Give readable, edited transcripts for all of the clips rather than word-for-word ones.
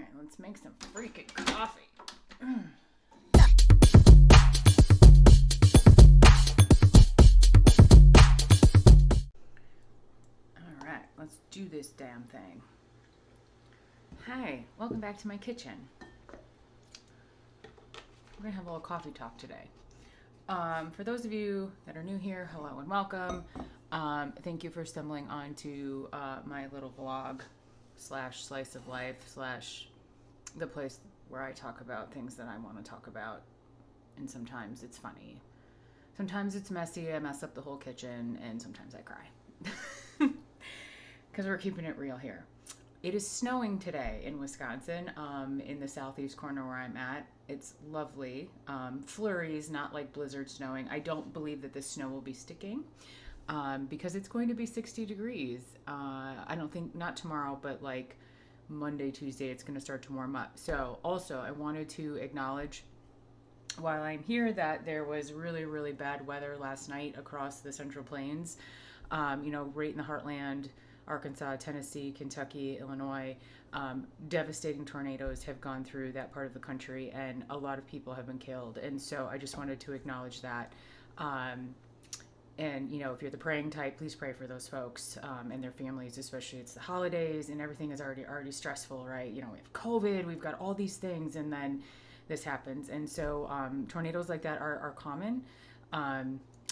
Alright, let's make some freaking coffee. Alright, let's do this damn thing. Hi, welcome back to my kitchen. We're going to have a little coffee talk today. For those of you that are new here, hello and welcome. Thank you for stumbling onto my little vlog / slice of life / the place where I talk about things that I want to talk about. And sometimes it's funny. Sometimes it's messy. I mess up the whole kitchen, and sometimes I cry. Because we're keeping it real here. It is snowing today in Wisconsin, in the southeast corner where I'm at. It's lovely. Flurries, not like blizzard snowing. I don't believe that this snow will be sticking because it's going to be 60 degrees. I don't think, not tomorrow, but like Monday, Tuesday, it's going to start to warm up. So also, I wanted to acknowledge while I'm here that there was really, really bad weather last night across the Central Plains, right in the heartland. Arkansas, Tennessee, Kentucky, Illinois. Devastating tornadoes have gone through that part of the country, and a lot of people have been killed. And so I just wanted to acknowledge that. And, if you're the praying type, please pray for those folks and their families, especially it's the holidays and everything is already stressful, right? We have COVID, we've got all these things, and then this happens. And so tornadoes like that are common.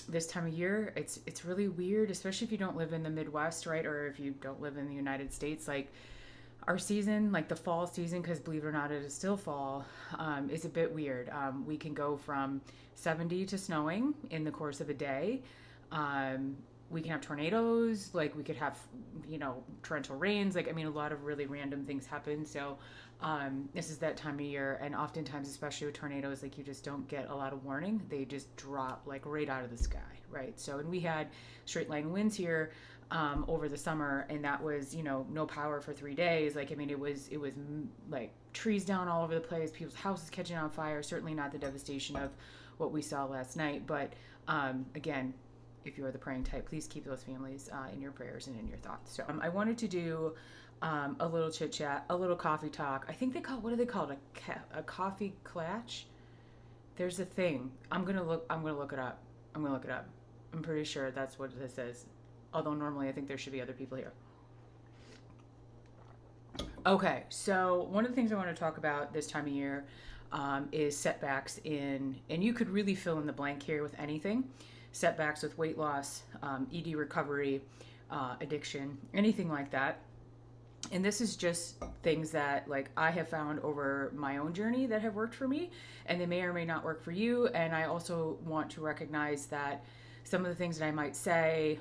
This time of year, it's really weird, especially if you don't live in the Midwest, right? Or if you don't live in the United States. Like our season, like the fall season, because believe it or not, it is still fall, is a bit weird. We can go from 70 to snowing in the course of a day. We can have tornadoes, like we could have, torrential rains. A lot of really random things happen. So this is that time of year, and oftentimes, especially with tornadoes, you just don't get a lot of warning. They just drop right out of the sky, right? So, and we had straight line winds here over the summer, and that was, no power for 3 days. It was trees down all over the place, people's houses catching on fire. Certainly not the devastation of what we saw last night, but again, if you are the praying type, please keep those families in your prayers and in your thoughts. So I wanted to do a little chit chat, a little coffee talk. I think what do they call it? A coffee clatch? There's a thing. I'm gonna look it up. I'm pretty sure that's what this is. Although normally I think there should be other people here. Okay, so one of the things I want to talk about this time of year is setbacks and you could really fill in the blank here with anything. Setbacks with weight loss, ED recovery, addiction, anything like that. And this is just things that I have found over my own journey that have worked for me, and they may or may not work for you. And I also want to recognize that some of the things that I might say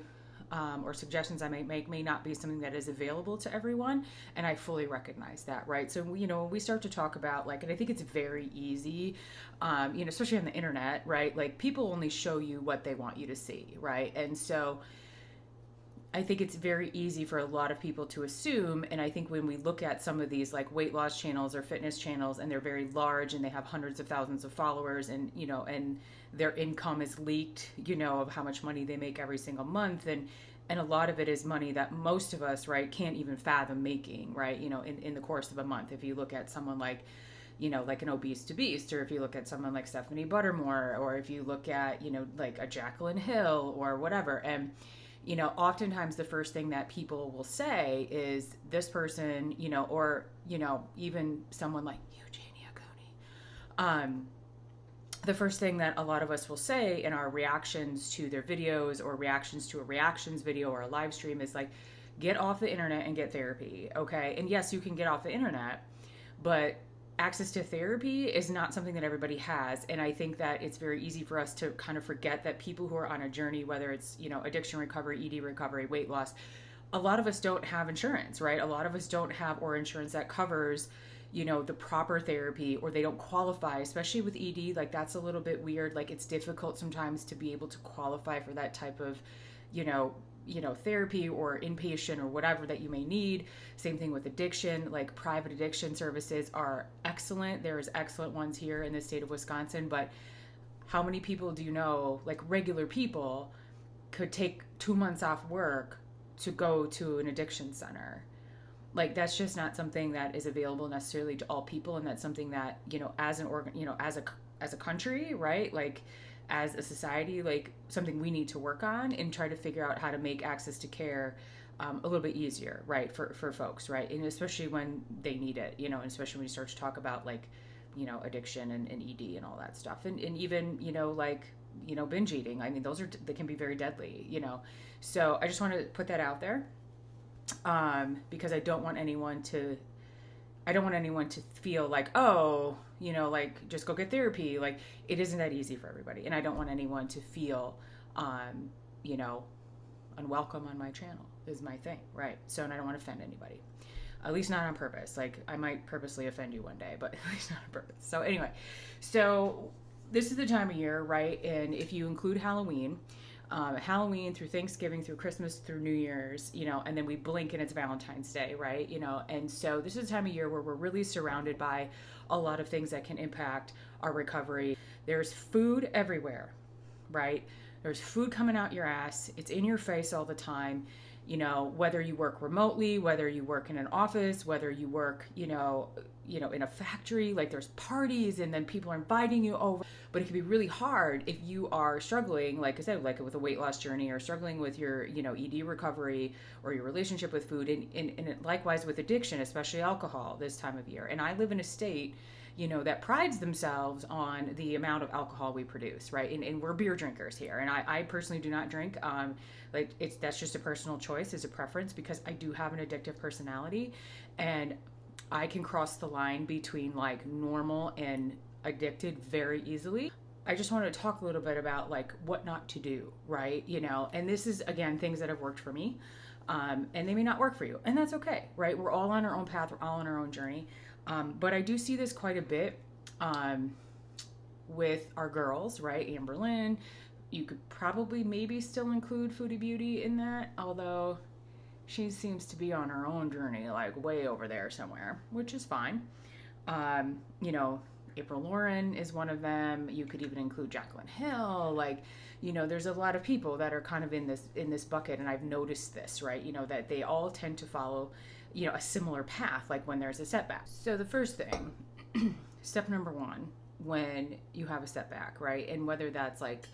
or suggestions I might make may not be something that is available to everyone, and I fully recognize that, right? So, when we start to talk about and I think it's very easy, especially on the internet, right? People only show you what they want you to see, right? And so I think it's very easy for a lot of people to assume, and I think when we look at some of these weight loss channels or fitness channels, and they're very large and they have hundreds of thousands of followers, and and their income is leaked, of how much money they make every single month, and a lot of it is money that most of us, right, can't even fathom making, right, in the course of a month. If you look at someone like an Obese to Beast, or if you look at someone like Stephanie Buttermore, or if you look at, a Jaclyn Hill or whatever, and oftentimes the first thing that people will say is this person, or, even someone like Eugenia Cooney. The first thing that a lot of us will say in our reactions to their videos or reactions to a reactions video or a live stream is get off the internet and get therapy. Okay. And yes, you can get off the internet, but access to therapy is not something that everybody has. And I think that it's very easy for us to kind of forget that people who are on a journey, whether it's, addiction recovery, ED recovery, weight loss, a lot of us don't have insurance, right? A lot of us don't have insurance that covers, the proper therapy, or they don't qualify, especially with ED. That's a little bit weird. It's difficult sometimes to be able to qualify for that type of, therapy or inpatient or whatever that you may need. Same thing with addiction. Private addiction services are excellent. There's excellent ones here in the state of Wisconsin, but how many people do you know, regular people, could take 2 months off work to go to an addiction center? Like that's just not something that is available necessarily to all people, and that's something that, as an organ, as a country, right? Like as a society, like something we need to work on and try to figure out how to make access to care a little bit easier, right, for folks, right? And especially when they need it, and especially when you start to talk about like, addiction and ED and all that stuff, and even, like, binge eating. I mean, they can be very deadly, So I just want to put that out there, because I don't want anyone to feel like, oh, like just go get therapy. Like it isn't that easy for everybody, and I don't want anyone to feel, you know, unwelcome on my channel is my thing, right? So, and I don't want to offend anybody, at least not on purpose. Like I might purposely offend you one day, but at least not on purpose. So anyway, so this is the time of year, right? And if you include Halloween, Halloween through Thanksgiving, through Christmas, through New Year's, and then we blink and it's Valentine's Day, right? And so this is a time of year where we're really surrounded by a lot of things that can impact our recovery. There's food everywhere, right? There's food coming out your ass. It's in your face all the time. Whether you work remotely, whether you work in an office, whether you work, in a factory, like there's parties and then people are inviting you over. But it can be really hard if you are struggling, like I said, like with a weight loss journey, or struggling with your, ED recovery, or your relationship with food, and likewise with addiction, especially alcohol this time of year. And I live in a state, that prides themselves on the amount of alcohol we produce, right? And we're beer drinkers here. And I personally do not drink. That's just a personal choice, is a preference, because I do have an addictive personality, and I can cross the line between like normal and addicted very easily. I just want to talk a little bit about like what not to do, right? And this is, again, things that have worked for me, and they may not work for you, and that's okay, right? We're all on our own path, we're all on our own journey. But I do see this quite a bit with our girls, right? Amber Lynn, you could probably maybe still include Foodie Beauty in that, although she seems to be on her own journey, like way over there somewhere, which is fine. April Lauren is one of them. You could even include Jaclyn Hill. Like, there's a lot of people that are kind of in this bucket, and I've noticed this, right? That they all tend to follow, a similar path, like when there's a setback. So the first thing, step number one, when you have a setback, right? And whether that's like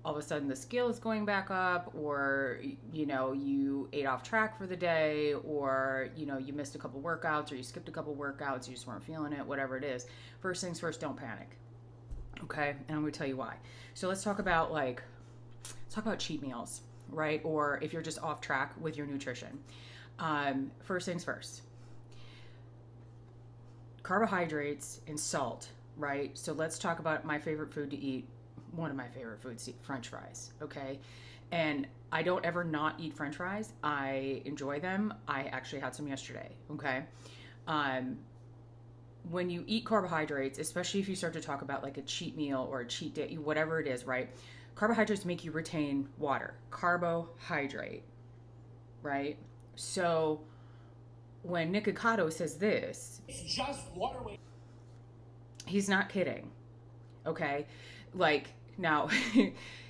all of a sudden the scale is going back up, or, you ate off track for the day, or, you missed a couple workouts, or you skipped a couple workouts, you just weren't feeling it, whatever it is. First things first, don't panic. Okay. And I'm going to tell you why. So let's talk about cheat meals, right? Or if you're just off track with your nutrition. First things first, carbohydrates and salt, right? So let's talk about my favorite food to eat. One of my favorite foods, French fries. Okay. And I don't ever not eat French fries. I enjoy them. I actually had some yesterday. Okay. When you eat carbohydrates, especially if you start to talk about like a cheat meal or a cheat day, whatever it is, right? Carbohydrates make you retain water. Carbohydrate, right? So when Nick Icotto says this, it's just water weight, he's not kidding. Okay. Like, now,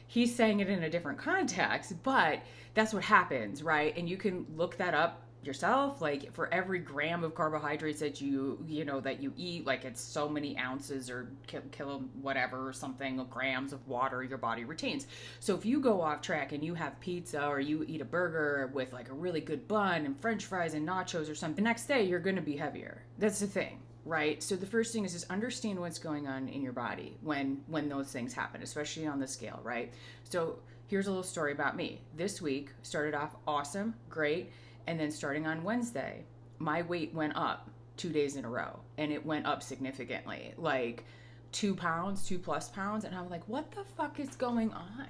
he's saying it in a different context, but that's what happens, right? And you can look that up yourself. Like, for every gram of carbohydrates that you eat, like it's so many ounces or kilo whatever or something of grams of water your body retains. So if you go off track and you have pizza, or you eat a burger with like a really good bun and French fries and nachos or something, the next day you're going to be heavier. That's the thing. Right? So the first thing is just understand what's going on in your body when those things happen, especially on the scale, right? So here's a little story about me. This week started off awesome, great, and then starting on Wednesday, my weight went up 2 days in a row, and it went up significantly, like 2 pounds, 2+ pounds, and I'm like, what the fuck is going on?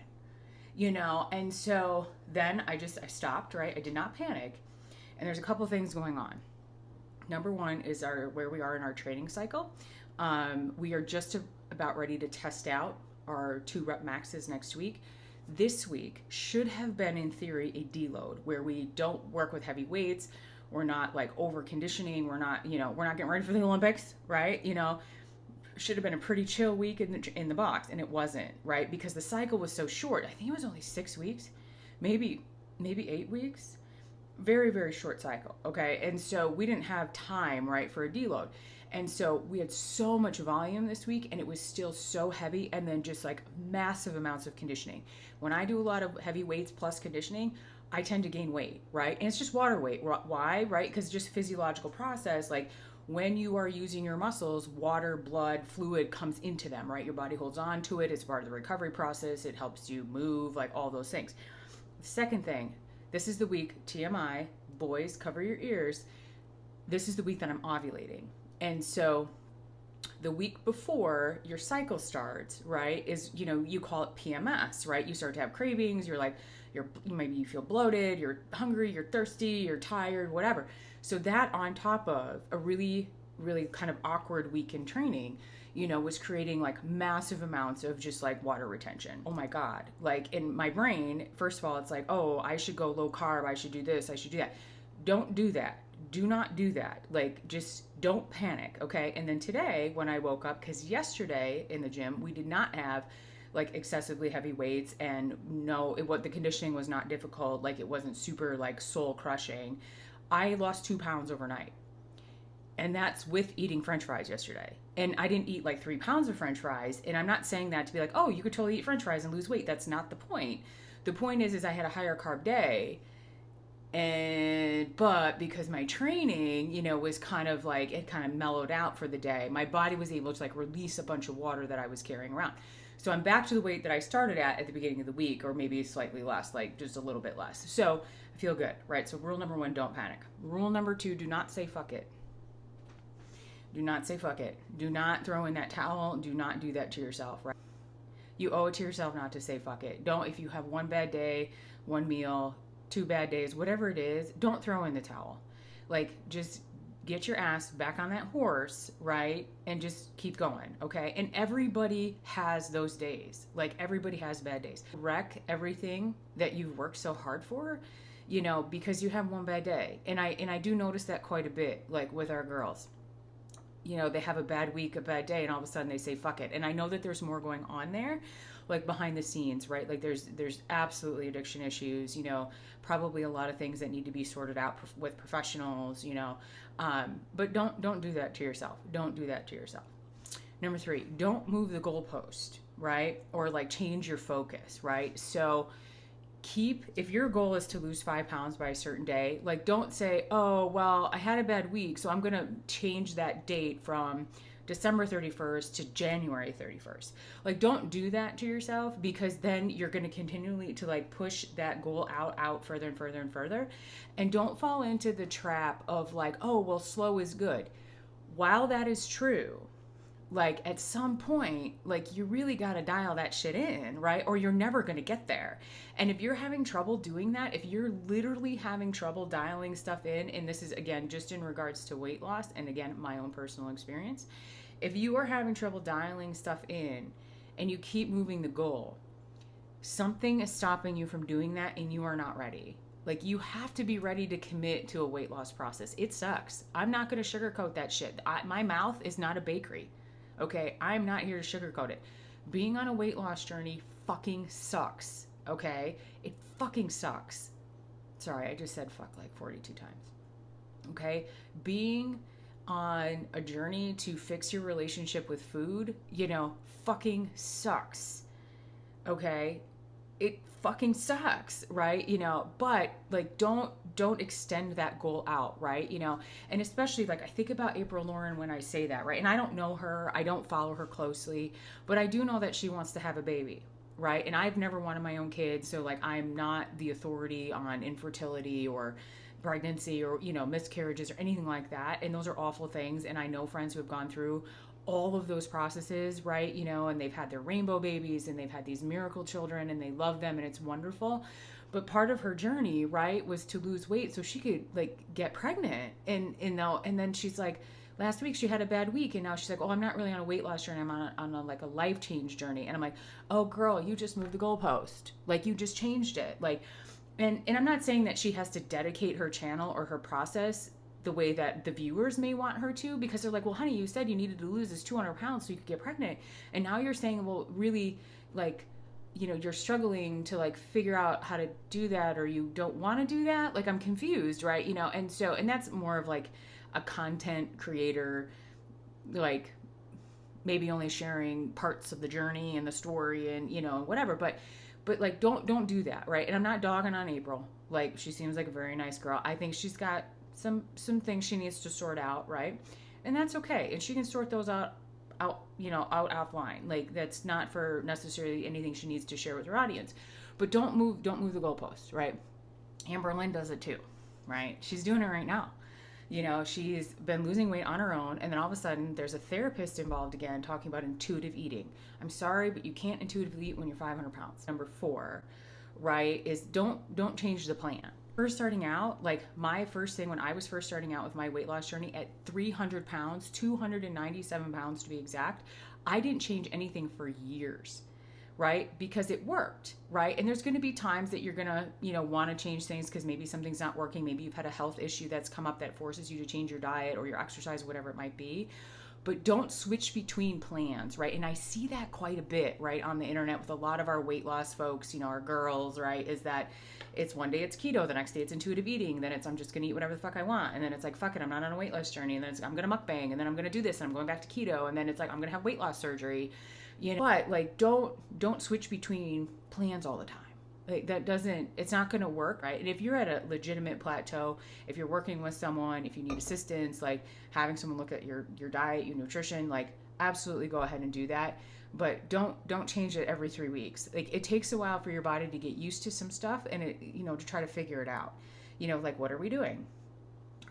And so then I stopped, right? I did not panic, and there's a couple things going on. Number one is where we are in our training cycle. We are just about ready to test out our 2 rep maxes next week. This week should have been, in theory, a deload, where we don't work with heavy weights. We're not like over conditioning. We're not getting ready for the Olympics, right? Should have been a pretty chill week in the box, and it wasn't, right? Because the cycle was so short. I think it was only 6 weeks, maybe 8 weeks. very, very short cycle. Okay. And so we didn't have time, right, for a deload. And so we had so much volume this week and it was still so heavy, and then just like massive amounts of conditioning. When I do a lot of heavy weights plus conditioning, I tend to gain weight, right? And it's just water weight. Why, right? Because it's just a physiological process. Like when you are using your muscles, water, blood, fluid comes into them, right? Your body holds on to it. It's part of the recovery process. It helps you move, like all those things. The second thing, this is the week, TMI, boys, cover your ears. This is the week that I'm ovulating. And so the week before your cycle starts, right, is, you call it PMS, right? You start to have cravings. You're like, maybe you feel bloated, you're hungry, you're thirsty, you're tired, whatever. So that on top of a really, really kind of awkward week in training, was creating like massive amounts of just like water retention. Oh my God. Like in my brain, first of all, it's like, oh, I should go low carb. I should do this. I should do that. Don't do that. Do not do that. Like, just don't panic. Okay. And then today when I woke up, because yesterday in the gym, we did not have like excessively heavy weights, and the conditioning was not difficult. Like it wasn't super like soul crushing. I lost 2 pounds overnight. And that's with eating French fries yesterday. And I didn't eat like 3 pounds of French fries. And I'm not saying that to be like, oh, you could totally eat French fries and lose weight. That's not the point. The point is I had a higher carb day. But because my training, was kind of like, it kind of mellowed out for the day, my body was able to like release a bunch of water that I was carrying around. So I'm back to the weight that I started at the beginning of the week, or maybe slightly less, like just a little bit less. So I feel good, right? So rule number 1, don't panic. Rule number 2, do not say fuck it. Do not say fuck it. Do not throw in that towel. Do not do that to yourself, right? You owe it to yourself not to say fuck it. Don't, if you have one bad day, one meal, 2 bad days, whatever it is, don't throw in the towel. Like, just get your ass back on that horse, right? And just keep going, okay? And everybody has those days. Like, everybody has bad days. Wreck everything that you've worked so hard for, because you have one bad day. And I do notice that quite a bit, like with our girls. They have a bad week, a bad day, and all of a sudden they say fuck it. And I know that there's more going on there, like behind the scenes, right? Like there's absolutely addiction issues, probably a lot of things that need to be sorted out with professionals, but don't do that to yourself. Don't do that to yourself. Number 3, don't move the goalpost, right? Or like change your focus, right? So if your goal is to lose 5 pounds by a certain day, like don't say, oh, well, I had a bad week, so I'm going to change that date from December 31st to January 31st. Like, don't do that to yourself, because then you're going to continually to like push that goal out further and further and further. And don't fall into the trap of like, oh, well, slow is good. While that is true, like at some point, like you really got to dial that shit in, right? Or you're never going to get there. And if you're having trouble doing that, if you're literally having trouble dialing stuff in, and this is again, just in regards to weight loss, and again, my own personal experience, if you are having trouble dialing stuff in and you keep moving the goal, something is stopping you from doing that, and you are not ready. Like, you have to be ready to commit to a weight loss process. It sucks. I'm not going to sugarcoat that shit. My mouth is not a bakery. Okay, I'm not here to sugarcoat it. Being on a weight loss journey fucking sucks. Okay, it fucking sucks. Sorry, I just said fuck like 42 times. Okay, being on a journey to fix your relationship with food, fucking sucks. Okay, it fucking sucks, right? But like don't extend that goal out, right? And especially like I think about April Lauren when I say that, right? And I don't know her, I don't follow her closely, but I do know that she wants to have a baby, right? And I've never wanted my own kids, so like I'm not the authority on infertility or pregnancy or miscarriages or anything like that, and those are awful things. And I know friends who have gone through all of those processes, right? And they've had their rainbow babies and they've had these miracle children and they love them and it's wonderful. But part of her journey, right, was to lose weight so she could like get pregnant. And then she's like, last week she had a bad week, and now she's like, oh, I'm not really on a weight loss journey, I'm on a like a life change journey. And I'm like, oh girl, you just moved the goalpost. Like, you just changed it. Like, and I'm not saying that she has to dedicate her channel or her process the way that the viewers may want her to, because they're like, well, honey, you said you needed to lose this 200 pounds so you could get pregnant. And now you're saying, well, really, like, you're struggling to like figure out how to do that, or you don't want to do that, like I'm confused, right? And that's more of like a content creator, like maybe only sharing parts of the journey and the story and whatever, but like don't do that, right? And I'm not dogging on April. Like, she seems like a very nice girl. I think she's got some things she needs to sort out, right? And that's okay, and she can sort those out offline. Like, that's not for necessarily anything she needs to share with her audience. But don't move the goalposts, right? Amber Lynn does it too, right? She's doing it right now. She's been losing weight on her own, and then all of a sudden there's a therapist involved again talking about intuitive eating. I'm sorry, but you can't intuitively eat when you're 500 pounds. Number 4, right, is don't change the plan. First starting out, like my first thing when I was first starting out with my weight loss journey at 300 pounds, 297 pounds to be exact, I didn't change anything for years, right? Because it worked, right? And there's going to be times that you're going to, want to change things because maybe something's not working. Maybe you've had a health issue that's come up that forces you to change your diet or your exercise, whatever it might be. But don't switch between plans, right? And I see that quite a bit, right, on the internet with a lot of our weight loss folks, our girls, right, is that it's one day it's keto, the next day it's intuitive eating, then it's I'm just going to eat whatever the fuck I want, and then it's like, fuck it, I'm not on a weight loss journey, and then it's I'm going to mukbang, and then I'm going to do this, and I'm going back to keto, and then it's like I'm going to have weight loss surgery, But, like, don't switch between plans all the time. Like, it's not going to work, right? And if you're at a legitimate plateau, if you're working with someone, if you need assistance, like having someone look at your diet, your nutrition, like absolutely go ahead and do that. But don't change it every 3 weeks. Like, it takes a while for your body to get used to some stuff and to try to figure it out. Like, what are we doing?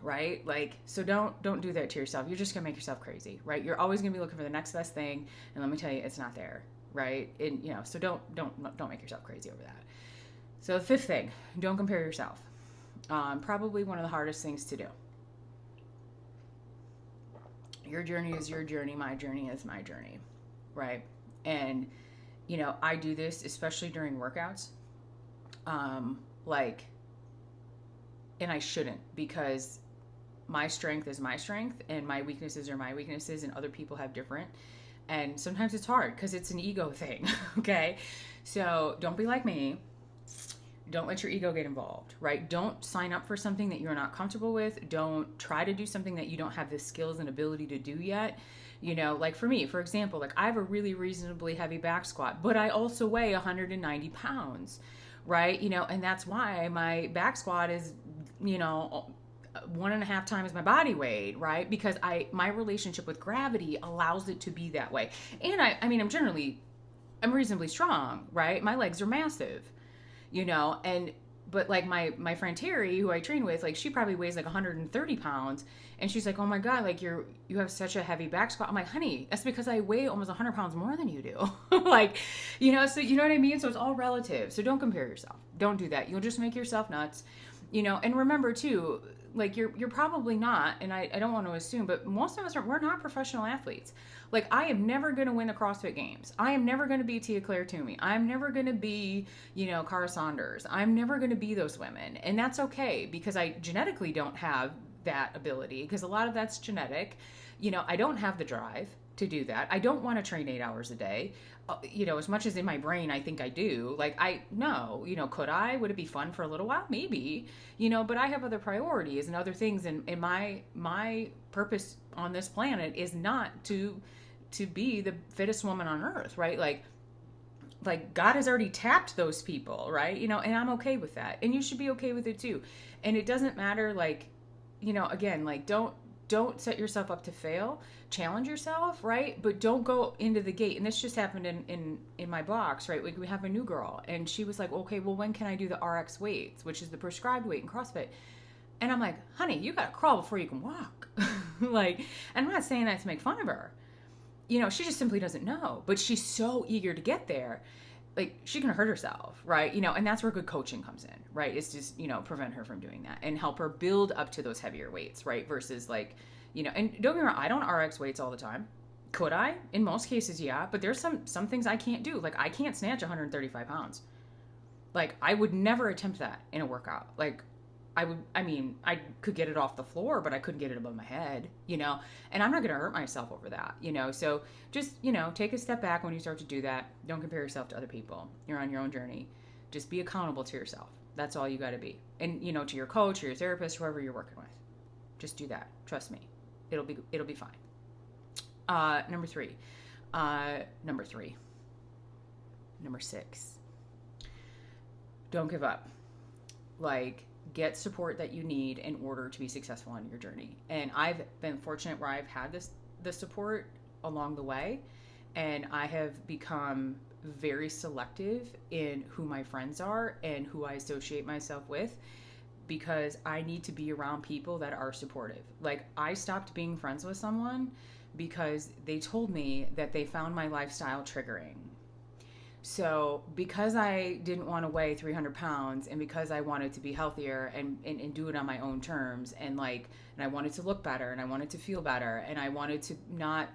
Right? Like, so don't do that to yourself. You're just going to make yourself crazy, right? You're always going to be looking for the next best thing. And let me tell you, it's not there, right? And, so don't make yourself crazy over that. So the 5th thing, don't compare yourself. Probably one of the hardest things to do. Your journey is your journey. My journey is my journey, right? And, I do this especially during workouts. And I shouldn't, because my strength is my strength and my weaknesses are my weaknesses, and other people have different. And sometimes it's hard because it's an ego thing, okay? So don't be like me. Don't let your ego get involved, right? Don't sign up for something that you're not comfortable with. Don't try to do something that you don't have the skills and ability to do yet. Like for me, for example, like I have a really reasonably heavy back squat, but I also weigh 190 pounds, right? And that's why my back squat is, 1.5 times my body weight, right? Because my relationship with gravity allows it to be that way. And I'm reasonably strong, right? My legs are massive. But like my friend Terry, who I train with, like she probably weighs like 130 pounds, and she's like, oh my God, like you have such a heavy back squat. I'm like, honey, that's because I weigh almost 100 pounds more than you do. Like, so you know what I mean? So it's all relative. So don't compare yourself. Don't do that. You'll just make yourself nuts, and remember too, like you're probably not, and I don't want to assume, but most of us we're not professional athletes. Like, I am never going to win the CrossFit Games. I am never going to be Tia Claire Toomey. I'm never going to be, Cara Saunders. I'm never going to be those women. And that's okay, because I genetically don't have that ability, because a lot of that's genetic. I don't have the drive to do that. I don't want to train 8 hours a day. As much as in my brain I think I do. Like, could I? Would it be fun for a little while? Maybe. But I have other priorities and other things, and my purpose on this planet is not to be the fittest woman on earth, right? Like God has already tapped those people, right? And I'm okay with that. And you should be okay with it too. And it doesn't matter, like, again, like don't set yourself up to fail. Challenge yourself, right? But don't go into the gate. And this just happened in my box, right? Like, we have a new girl, and she was like, okay, well, when can I do the RX weights, which is the prescribed weight in CrossFit? And I'm like, honey, you got to crawl before you can walk. Like, and I'm not saying that to make fun of her. She just simply doesn't know, but she's so eager to get there. Like, she can hurt herself, right? And that's where good coaching comes in, right? It's just, prevent her from doing that and help her build up to those heavier weights, right? Versus like, and don't get me wrong, I don't RX weights all the time. Could I? In most cases, yeah. But there's some things I can't do. Like, I can't snatch 135 pounds. Like, I would never attempt that in a workout. Like, I could get it off the floor, but I couldn't get it above my head, and I'm not going to hurt myself over that, so just, take a step back when you start to do that. Don't compare yourself to other people. You're on your own journey. Just be accountable to yourself. That's all you got to be. And, to your coach or your therapist, whoever you're working with, just do that. Trust me. It'll be fine. Number six, don't give up. Like, get support that you need in order to be successful on your journey. And I've been fortunate where I've had the support along the way, and I have become very selective in who my friends are and who I associate myself with, because I need to be around people that are supportive. Like, I stopped being friends with someone because they told me that they found my lifestyle triggering. So because I didn't want to weigh 300 pounds, and because I wanted to be healthier and do it on my own terms, and I wanted to look better, and I wanted to feel better, and I wanted to not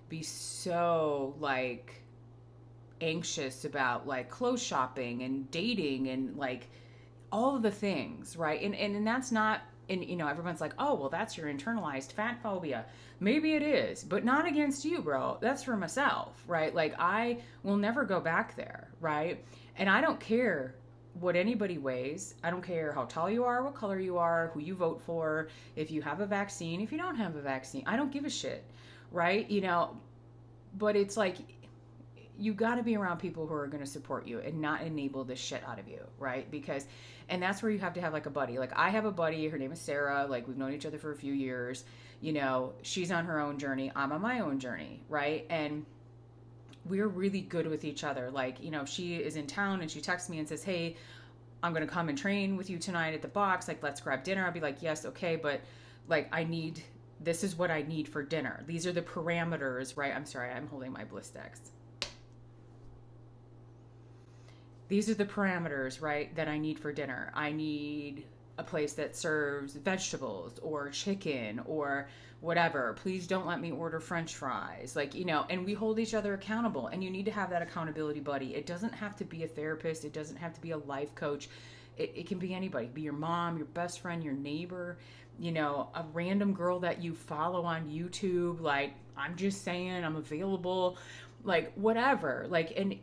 be so anxious about clothes shopping and dating and all of the things, right? And that's not, and everyone's like, oh, well, that's your internalized fat phobia. Maybe it is, but not against you, bro. That's for myself, right? I will never go back there, right? And I don't care what anybody weighs. I don't care how tall you are, what color you are, who you vote for, if you have a vaccine, if you don't have a vaccine. I don't give a shit, right? But it's you got to be around people who are going to support you and not enable the shit out of you, right? And that's where you have to have a buddy. I have a buddy, her name is Sarah. We've known each other for a few years. She's on her own journey. I'm on my own journey, right? And we're really good with each other. She is in town and she texts me and says, hey, I'm going to come and train with you tonight at the box. Let's grab dinner. I'll be like, yes, okay. But this is what I need for dinner. These are the parameters, right? I'm sorry, I'm holding my Blistex. These are the parameters, right, that I need for dinner. I need a place that serves vegetables or chicken or whatever. Please don't let me order French fries. And we hold each other accountable. And you need to have that accountability buddy. It doesn't have to be a therapist. It doesn't have to be a life coach. It can be anybody. Be your mom, your best friend, your neighbor, a random girl that you follow on YouTube. I'm just saying, I'm available. Whatever. And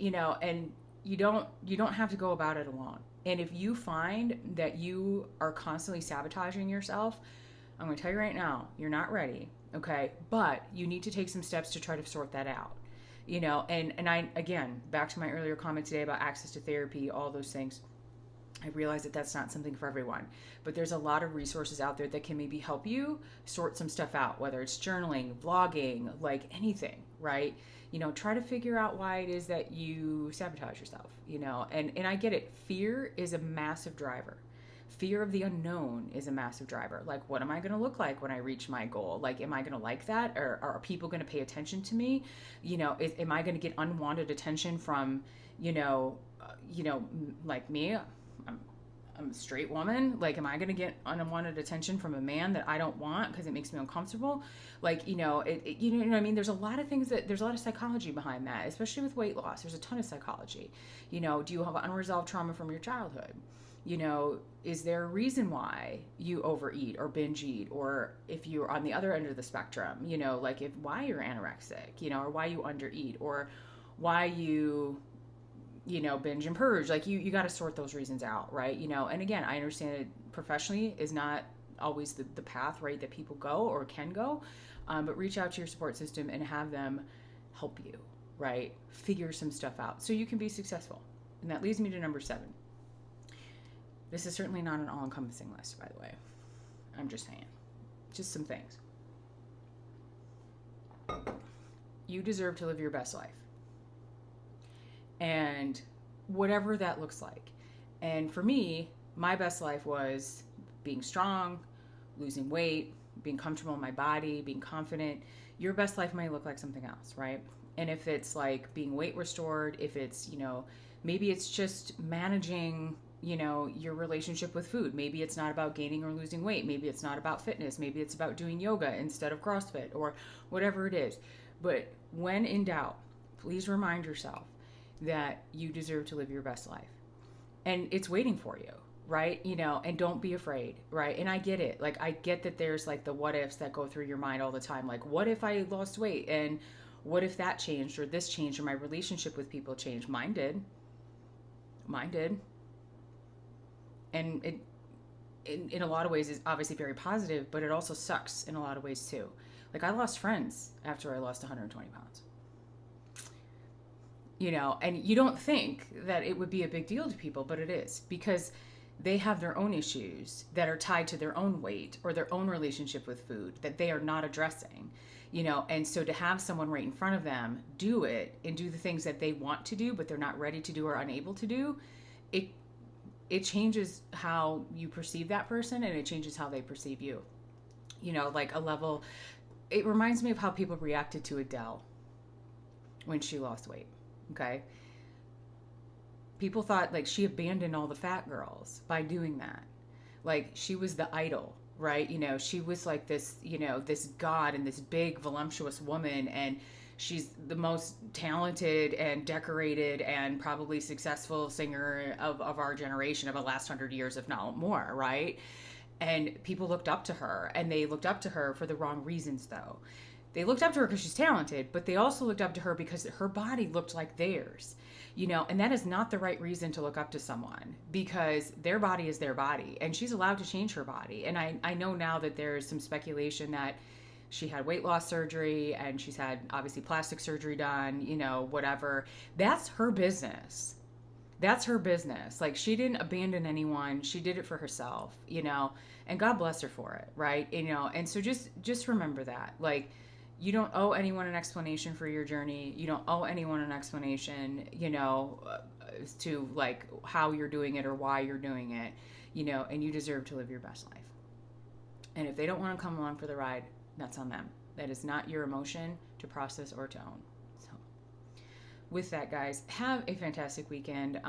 you don't have to go about it alone. And if you find that you are constantly sabotaging yourself, I'm going to tell you right now, you're not ready, okay? But you need to take some steps to try to sort that out, and I, again, back to my earlier comment today about access to therapy, all those things. I realize that that's not something for everyone, but there's a lot of resources out there that can maybe help you sort some stuff out, whether it's journaling, vlogging, anything, right? Try to figure out why it is that you sabotage yourself, and I get it. Fear is a massive driver. Fear of the unknown is a massive driver. What am I going to look like when I reach my goal? Am I going to like that? Or are people going to pay attention to me? Am I going to get unwanted attention from, like me? I'm a straight woman. Am I going to get unwanted attention from a man that I don't want because it makes me uncomfortable? You know what I mean? There's a lot of things there's a lot of psychology behind that, especially with weight loss. There's a ton of psychology. Do you have unresolved trauma from your childhood? Is there a reason why you overeat or binge eat? Or if you're on the other end of the spectrum, why you're anorexic, or why you undereat, or why you binge and purge. You got to sort those reasons out, right? And again, I understand it professionally is not always the path, right, that people go or can go, but reach out to your support system and have them help you, right, figure some stuff out so you can be successful. And that leads me to number 7. This is certainly not an all-encompassing list, by the way. I'm just saying, just some things. You deserve to live your best life. And whatever that looks like. And for me, my best life was being strong, losing weight, being comfortable in my body, being confident. Your best life might look like something else, right? And if it's being weight restored, if it's, maybe it's just managing, your relationship with food. Maybe it's not about gaining or losing weight. Maybe it's not about fitness. Maybe it's about doing yoga instead of CrossFit or whatever it is. But when in doubt, please remind yourself that you deserve to live your best life. And it's waiting for you. right? And don't be afraid, right? And I get it. Like, I get that there's like the what ifs that go through your mind all the time. Like, what if I lost weight? And what if that changed, or this changed, or my relationship with people changed? Mine did. Mine did. And it, in a lot of ways, is obviously very positive, but it also sucks in a lot of ways too. Like, I lost friends after I lost 120 pounds. And you don't think that it would be a big deal to people, but it is, because they have their own issues that are tied to their own weight or their own relationship with food that they are not addressing. And so to have someone right in front of them do it and do the things that they want to do, but they're not ready to do or unable to do, it changes how you perceive that person, and it changes how they perceive you. Like a level, it reminds me of how people reacted to Adele when she lost weight. Okay. People thought like she abandoned all the fat girls by doing that. Like, she was the idol, right? She was like this, this god and this big voluptuous woman, and she's the most talented and decorated and probably successful singer of our generation, of the last 100 years, if not more, right? And people looked up to her, and they looked up to her for the wrong reasons, though. They looked up to her because she's talented, but they also looked up to her because her body looked like theirs, and that is not the right reason to look up to someone, because their body is their body, and she's allowed to change her body. And I know now that there's some speculation that she had weight loss surgery, and she's had obviously plastic surgery done, whatever. That's her business. That's her business. Like, she didn't abandon anyone. She did it for herself, and God bless her for it, right? And so just remember that. Like, you don't owe anyone an explanation for your journey. You don't owe anyone an explanation, to like how you're doing it or why you're doing it, and you deserve to live your best life. And if they don't want to come along for the ride, that's on them. That is not your emotion to process or to own. So with that, guys, have a fantastic weekend.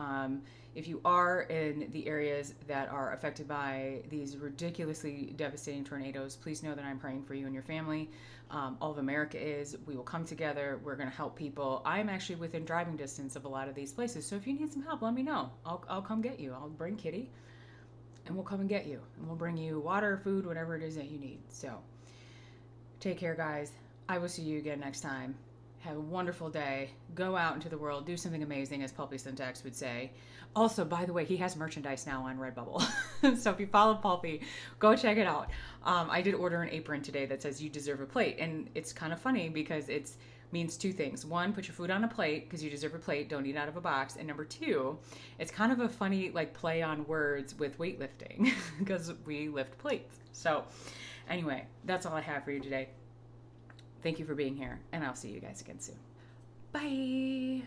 If you are in the areas that are affected by these ridiculously devastating tornadoes, please know that I'm praying for you and your family. All of America is. We will come together. We're going to help people. I'm actually within driving distance of a lot of these places. So if you need some help, let me know. I'll come get you. I'll bring Kitty, and we'll come and get you. And we'll bring you water, food, whatever it is that you need. So take care, guys. I will see you again next time. Have a wonderful day. Go out into the world. Do something amazing, as Pulpy Syntax would say. Also, by the way, he has merchandise now on Redbubble. So if you follow Pulpy, go check it out. I did order an apron today that says "You deserve a plate." And it's kind of funny because it means two things. One, put your food on a plate because you deserve a plate. Don't eat out of a box. And number two, it's kind of a funny like play on words with weightlifting because we lift plates. So anyway, that's all I have for you today. Thank you for being here, and I'll see you guys again soon. Bye.